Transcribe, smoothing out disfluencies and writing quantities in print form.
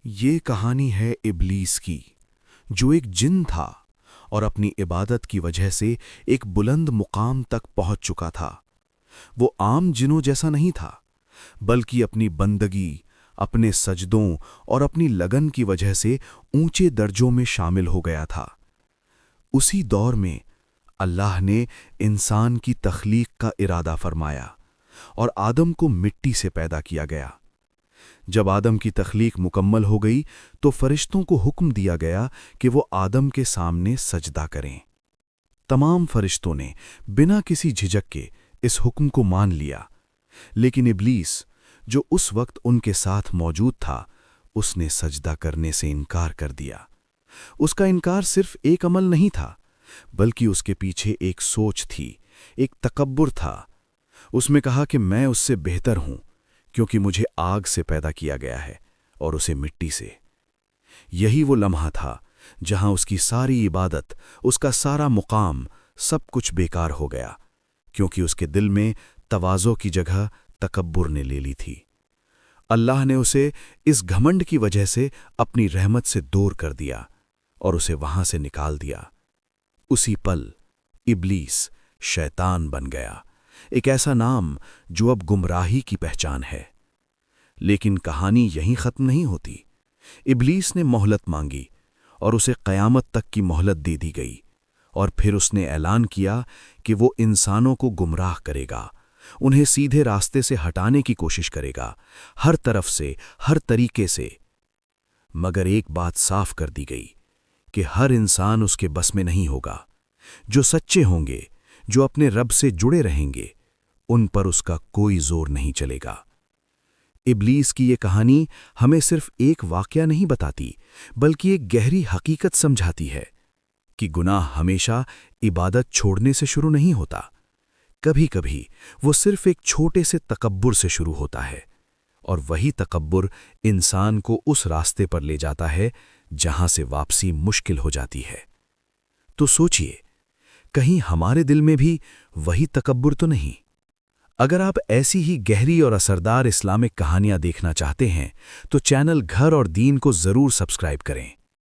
یہ کہانی ہے ابلیس کی، جو ایک جن تھا اور اپنی عبادت کی وجہ سے ایک بلند مقام تک پہنچ چکا تھا۔ وہ عام جنوں جیسا نہیں تھا، بلکہ اپنی بندگی، اپنے سجدوں اور اپنی لگن کی وجہ سے اونچے درجوں میں شامل ہو گیا تھا۔ اسی دور میں اللہ نے انسان کی تخلیق کا ارادہ فرمایا اور آدم کو مٹی سے پیدا کیا گیا۔ جب آدم کی تخلیق مکمل ہو گئی تو فرشتوں کو حکم دیا گیا کہ وہ آدم کے سامنے سجدہ کریں۔ تمام فرشتوں نے بنا کسی جھجک کے اس حکم کو مان لیا، لیکن ابلیس، جو اس وقت ان کے ساتھ موجود تھا، اس نے سجدہ کرنے سے انکار کر دیا۔ اس کا انکار صرف ایک عمل نہیں تھا، بلکہ اس کے پیچھے ایک سوچ تھی، ایک تکبر تھا۔ اس میں کہا کہ میں اس سے بہتر ہوں، کیونکہ مجھے آگ سے پیدا کیا گیا ہے اور اسے مٹی سے۔ یہی وہ لمحہ تھا جہاں اس کی ساری عبادت، اس کا سارا مقام، سب کچھ بیکار ہو گیا، کیونکہ اس کے دل میں تواضع کی جگہ تکبر نے لے لی تھی۔ اللہ نے اسے اس گھمنڈ کی وجہ سے اپنی رحمت سے دور کر دیا اور اسے وہاں سے نکال دیا۔ اسی پل ابلیس شیطان بن گیا، ایک ایسا نام جو اب گمراہی کی پہچان ہے۔ لیکن کہانی یہیں ختم نہیں ہوتی۔ ابلیس نے مہلت مانگی اور اسے قیامت تک کی مہلت دے دی گئی، اور پھر اس نے اعلان کیا کہ وہ انسانوں کو گمراہ کرے گا، انہیں سیدھے راستے سے ہٹانے کی کوشش کرے گا، ہر طرف سے، ہر طریقے سے۔ مگر ایک بات صاف کر دی گئی کہ ہر انسان اس کے بس میں نہیں ہوگا۔ جو سچے ہوں گے، جو اپنے رب سے جڑے رہیں گے، ان پر اس کا کوئی زور نہیں چلے گا۔ ابلیس کی یہ کہانی ہمیں صرف ایک واقعہ نہیں بتاتی، بلکہ ایک گہری حقیقت سمجھاتی ہے کہ گناہ ہمیشہ عبادت چھوڑنے سے شروع نہیں ہوتا۔ کبھی کبھی وہ صرف ایک چھوٹے سے تکبر سے شروع ہوتا ہے، اور وہی تکبر انسان کو اس راستے پر لے جاتا ہے جہاں سے واپسی مشکل ہو جاتی ہے۔ تو سوچئے، کہیں ہمارے دل میں بھی وہی تکبر تو نہیں؟ اگر آپ ایسی ہی گہری اور اثردار اسلامک کہانیاں دیکھنا چاہتے ہیں تو چینل گھر اور دین کو ضرور سبسکرائب کریں۔